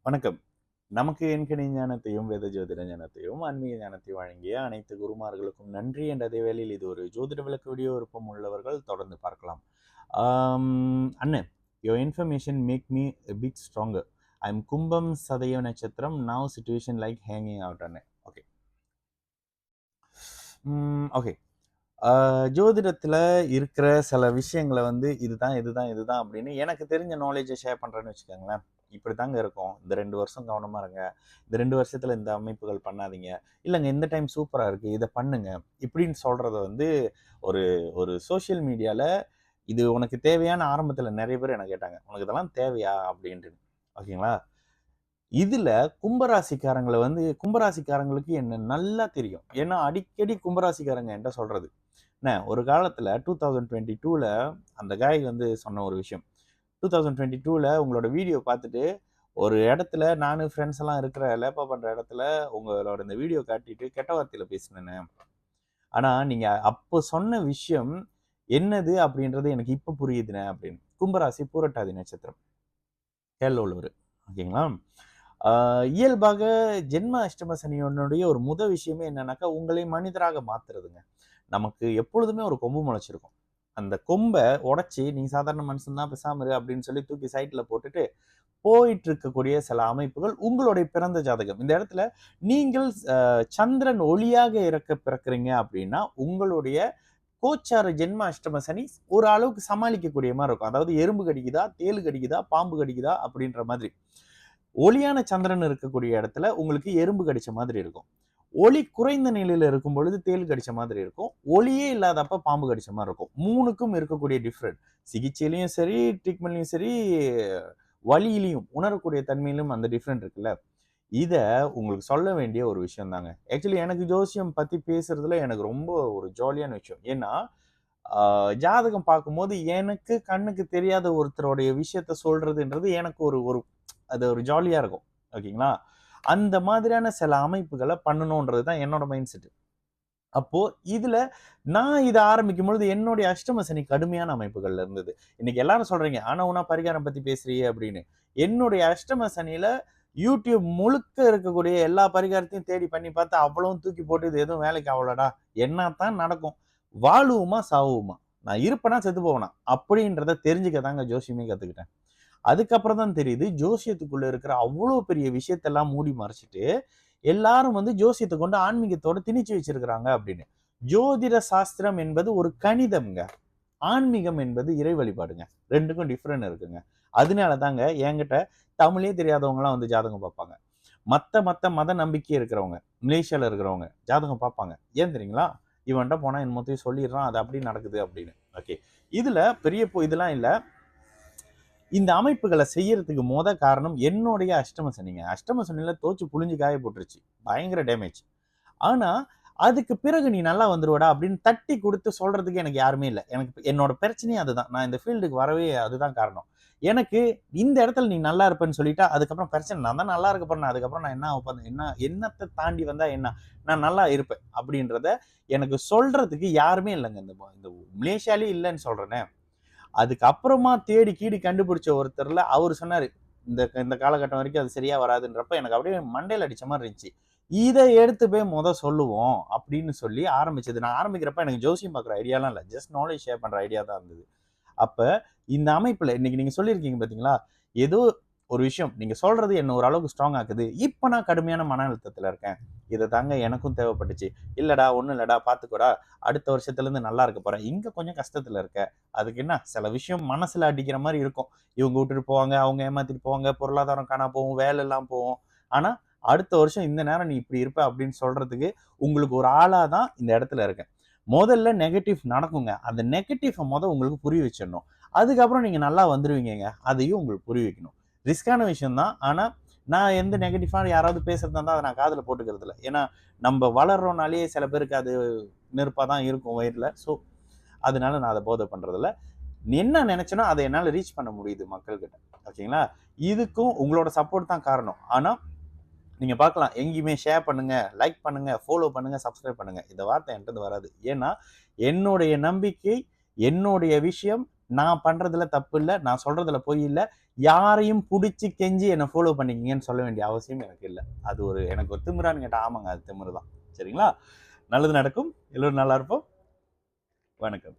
வணக்கம். நமக்கு எண்கணி ஞானத்தையும், வேத ஜோதிட ஞானத்தையும், ஆன்மீக ஞானத்தையும் வழங்கிய அனைத்து குருமார்களுக்கும் நன்றி என்ற அதே வேளையில் இது ஒரு ஜோதிட விளக்க வீடியோ விருப்பம் உள்ளவர்கள் தொடர்ந்து பார்க்கலாம். அண்ணே, your information make me a bit stronger. I am கும்பம் சதய நட்சத்திரம். Now situation like hanging out அண்ணே. ஓகே. ஓகே. ஜோதிடத்துல இருக்கிற சில விஷயங்கள வந்து இதுதான், இதுதான், இதுதான் அப்படின்னு எனக்கு தெரிஞ்ச நாலேட்ஜ ஷேர் பண்றேன்னு வச்சுக்கோங்களேன். இப்படித்தாங்க இருக்கும். இந்த 2 வருஷம் கவனமா இருங்க. இந்த 2 வருஷத்துல இந்த அமைப்புகள் பண்ணாதீங்க. இல்லங்க இந்த டைம் சூப்பரா இருக்கு. இத பண்ணுங்க. இப்படின்னு சொல்றத வந்து ஒரு ஒரு சோசியல் மீடியால இது உனக்கு தேவையான ஆரம்பத்துல நெறைய பேர் என்ன கேட்டாங்க. "உனக்கு இதெல்லாம் தேவையா?" அப்படின்ட்டு. ஓகேங்களா? இதுல கும்பராசிக்காரங்கள வந்து கும்பராசிக்காரங்களுக்கு என்ன நல்லா தெரியும். ஏன்னா அடிக்கடி கும்பராசிக்காரங்க என்ட்ட சொல்றது. அண்ணே ஒரு காலத்துல 2022ல அந்த காய் வந்து சொன்ன ஒரு விஷயம். 2022ல உங்களோட வீடியோ பார்த்துட்டு, ஒரு இடத்துல நானு ஃப்ரெண்ட்ஸ் எல்லாம் இருக்கிற லேப்பா பண்ற இடத்துல உங்களோட இந்த வீடியோ காட்டிட்டு கெட்ட வார்த்தையில பேசினேனே. ஆனா நீங்க அப்போ சொன்ன விஷயம் என்னது அப்படின்றது எனக்கு இப்ப புரியுதுண்ணே அப்படின்னு. கும்பராசி பூரட்டாதி நட்சத்திரம். கேரளா உள்ளவரு. ஓகேங்களா? ஆ இயல்பாக ஜென்ம அஷ்டம சனியினுடைய ஒரு விஷயமே என்னன்னாக்கா, உங்களை மனிதராக மாத்துறதுங்க. நமக்கு எப்பொழுதுமே ஒரு கொம்பு முளைச்சிருக்கும். அந்த கொம்ப உடைச்சு, "நீ சாதாரண மனுஷன் தான் பேசாம இரு" அப்படின்னு சொல்லி தூக்கி சைட்ல போட்டுட்டு, போயிட்டு இருக்கக்கூடிய சில அமைப்புகள் உங்களுடைய பிறந்த ஜாதகம். இந்த இடத்துல நீங்கள் சந்திரன் ஒளியாக பிறக்கிறீங்க அப்படின்னா, உங்களுடைய கோச்சார ஜென்ம அஷ்டம சனி ஒரு அளவுக்கு சமாளிக்கக்கூடிய மாரி இருக்கும். அதாவது எறும்பு கடிக்குதா, தேளு கடிக்குதா, பாம்பு கடிக்குதா அப்படின்ற மாதிரி. ஒளியான சந்திரன் இருக்கக்கூடிய இடத்துல உங்களுக்கு எறும்பு கடிச்ச மாதிரி இருக்கும். ஒளி குறைந்த நிலையில இருக்கும் பொழுது தேள் கடிச்ச மாதிரி இருக்கும். ஒளியே இல்லாதப்ப பாம்பு கடிச்ச மாரி இருக்கும். 3க்கும் இருக்கக்கூடிய டிஃபரெண்ட். சிகிச்சையிலயும் சரி, ட்ரீட்மெண்ட்லயும் சரி, வலியிலயும் உணரக்கூடிய தன்மையிலும் அந்த டிஃபரெண்ட் இருக்குல்ல. இத உங்களுக்கு சொல்ல வேண்டிய ஒரு விஷயம் தாங்க. ஆக்சுவலி எனக்கு ஜோசியம் பத்தி பேசுறதுல எனக்கு ரொம்ப ஒரு ஜாலியான விஷயம். ஏன்னா, ஆ ஜாதகம் பார்க்கும்போது எனக்கு கண்ணுக்கு தெரியாத ஒருத்தருடைய விஷயத்த சொல்றதுன்றது எனக்கு ஒரு ஒரு அது ஒரு ஜாலியா இருக்கும். ஓகேங்களா? அந்த மாதிரியான சில அமைப்புகள பண்ணணுன்றது தான் என்னோட மைண்ட் செட். அப்போ இதுல நான் இத ஆரம்பிக்கும் பொழுது என்னுடைய அஷ்டம சனி கடுமையான அமைப்புகள்ல இருந்தது. இன்னைக்கு எல்லாரும் சொல்றீங்க, ஆனா ஊனா பரிகாரம் பத்தி பேசுறியே அப்படின்னு. என்னுடைய அஷ்டம சனியில YouTube முழுக்க இருக்கக்கூடிய எல்லா பரிகாரத்தையும் தேடி பண்ணி பார்த்து அவ்வளவும் தூக்கி போட்டு இது எதுவும் வேலைக்கு ஆவலடா. என்னாத்தான் நடக்கும்? வாழுவோமா? சாவுவோமா? நான் இருப்பேனா? செத்து போவேனா? அப்படின்றத தெரிஞ்சுக்க தாங்க ஜோசியமே கத்துக்கிட்டேன். அதுக்கப்புறம் தான் தெரியுது, ஜோசியத்துக்குள்ள இருக்கிற அவ்ளோ பெரிய விஷயத்தெல்லாம் மூடி மறைச்சுட்டு, எல்லாரும் வந்து ஜோசியத்த கொண்டு ஆன்மீகத்தோட திணிச்சு வச்சிருக்கிறாங்க அப்படின்னு. ஜோதிட சாஸ்திரம் என்பது ஒரு கணிதம்ங்க. ஆன்மீகம் என்பது இறை வழிபாடுங்க. 2க்கும் டிஃபரெண்ட் இருக்குங்க. அதனால தாங்க என்கிட்ட தமிழே தெரியாதவங்கலாம் வந்து ஜாதகம் பார்ப்பாங்க. மத்த மத்த மத நம்பிக்கை இருக்கிறவங்க, மலேசியால இருக்கிறவங்க ஜாதகம் பார்ப்பாங்க. ஏன் தெரியுங்களா? இவன்ட்ட போனா என்னமோத்தையும் சொல்லிடுறான். அது அப்படி நடக்குது அப்படின்னு. ஓகே. இதுல பெரிய இதெல்லாம் இல்ல. இந்த அமைப்புகள செய்யறதுக்கு காரணம் என்னுடைய அஷ்டம சனிங்க. அஷ்டம சனியில தோச்சு புழிஞ்சு காய போட்டுருச்சு. பயங்கர டேமேஜ். ஆனா, அதுக்கு பிறகு நீ நல்லா வந்துருவடா அப்படின்னு தட்டி குடுத்து சொல்றதுக்கு எனக்கு யாருமே இல்ல. எனக்கு என்னோட பிரச்சனையே அதுதான். நான் இந்த ஃபீல்டுக்கு வரவே அதுதான் காரணம். எனக்கு இந்த இடத்துல நீ நல்லா இருப்பேன்னு சொல்லிட்டா, அதுக்கப்புறம் பிரச்சனை நான் தான் நல்லா இருக்க போறேனே. அதுக்கப்புறம் நான் என்ன ஆக போறேன்? என்னத்த தாண்டி வந்தா என்ன? நான் நல்லா இருப்பேன். அப்படின்றத எனக்கு சொல்றதுக்கு யாருமே இல்லங்க. இந்த மலேசியாலயே இல்லன்னு சொல்றேனே. அதுக்கப்புறமா தேடி கீடி கண்டுபிடிச்ச ஒருத்தர்ல அவரு சொன்னாரு. இந்த இந்த காலகட்டம் வரைக்கும் அது சரியா வராதுன்றப்ப எனக்கு அப்படியே மண்டையில அடிச்ச மாரி இருந்துச்சு. இத எடுத்து போய் சொல்லுவோம் அப்படின்னு சொல்லி ஆரம்பிச்சது. நான் ஆரம்பிக்கிறப்ப எனக்கு ஜோசியம் பார்க்குற ஐடியாலாம் இல்ல. ஜஸ்ட் நாலேட்ஜ் ஷேர் பண்ற ஐடியா தான் இருந்தது. அப்ப இந்த அமைப்புல இன்னைக்கு நீங்க சொல்லியிருக்கீங்க பார்த்தீங்களா? ஏதோ ஒரு விஷயம் நீங்க சொல்றது என்ன ஒரு அளவுக்கு ஸ்ட்ராங் ஆக்குது. இப்ப நான் கடுமையான மன அழுத்தத்துல இருக்கேன். இத தாங்க எனக்கும் தேவைப்பட்டுச்சு. இல்லடா, ஒண்ணும் இல்லடா, பார்த்துக்கோடா. அடுத்த வருஷத்துலருந்து நல்லா இருக்க போற. இங்க கொஞ்சம் கஷ்டத்துல இருக்க. அதுக்கு என்ன சில விஷயம் மனசுல அடிக்கிற மாரி இருக்கும். இவங்க விட்டுட்டு போவாங்க, அவங்க ஏமாத்திட்டு போவாங்க, பொருளாதாரம் காணாம போகும், வேலை எல்லாம் போகும். ஆனா, அடுத்த வருஷம் இந்த நேரம் நீ இப்படி இருப்ப அப்படின்னு சொல்றதுக்கு உங்களுக்கு ஒரு ஆளா தான் இந்த இடத்துல இருக்கேன். முதல்ல நெகட்டிவ் நடக்குங்க. அந்த நெகட்டிவ்வ உங்களுக்கு புரிய வச்சிடணும். அதுக்கப்புறம் நீங்க நல்லா வந்துருவீங்கங்க. அதையும் உங்களுக்கு புரிய வைக்கணும். ரிஸ்க்கான விஷயம் தான். ஆனா, நான் எந்த நெகட்டிவ்வா யாராவது பேசுறதா இருந்தா அத நான் காதுல போட்டுக்கிறது இல்ல. ஏன்னா, நம்ப வளர்றோம்னாலேயே சில பேருக்கு அது நெருப்பா தான் இருக்கும் வயிறுல. ஸோ, அதனால நான் அத போதை பண்றதில்ல. என்ன நெனைச்சேனோ அத என்னால ரீச் பண்ண முடியுது மக்கள்கிட்ட. ஓகேங்களா? இதுக்கும் உங்களோட சப்போர்ட் தான் காரணம். ஆனா, நீங்க பார்க்கலாம். எங்கேயுமே ஷேர் பண்ணுங்க, லைக் பண்ணுங்க, ஃபாலோ பண்ணுங்க, சப்ஸ்கிரைப் பண்ணுங்க. இந்த வார்த்தை என்ட்டருந்து வராது. ஏன்னா, என்னுடைய நம்பிக்கை, என்னுடைய விஷயம், நான் பண்றதுல தப்பு இல்ல. நான் சொல்றதுல பொய் இல்ல. யாரையும் புடிச்சு கெஞ்சி என்ன ஃபாலோ பண்ணிக்கங்கன்னு சொல்ல வேண்டிய அவசியம் எனக்கு இல்ல. அது எனக்கு ஒரு திமிரான்னு கேட்டா, ஆமாங்க அது திமிரு தான். சரிங்களா? நல்லது நடக்கும். எல்லோரும் நல்லா இருப்போம். வணக்கம்.